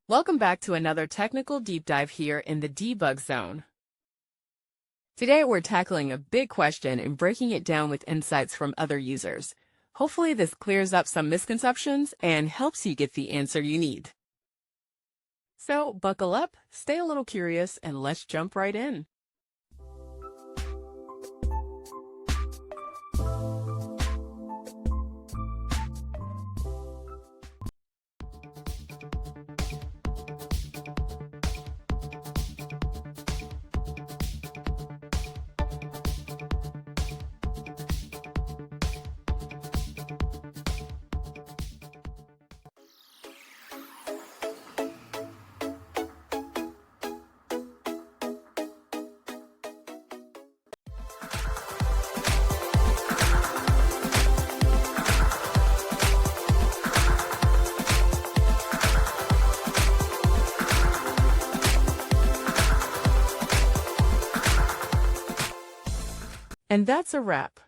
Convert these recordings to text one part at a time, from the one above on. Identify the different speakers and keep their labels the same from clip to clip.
Speaker 1: Welcome back to another technical deep dive here in the debug zone. Today we're tackling a big question and breaking it down with insights from other users. Hopefully this clears up some misconceptions and helps you get the answer you need. So buckle up, stay a little curious, and let's jump right in. And that's a wrap.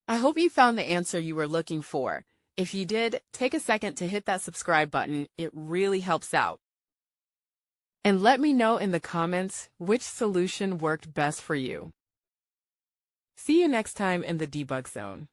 Speaker 1: I hope you found the answer you were looking for. If you did, take a second to hit that subscribe button. It really helps out. And let me know in the comments which solution worked best for you. See you next time in the debug zone.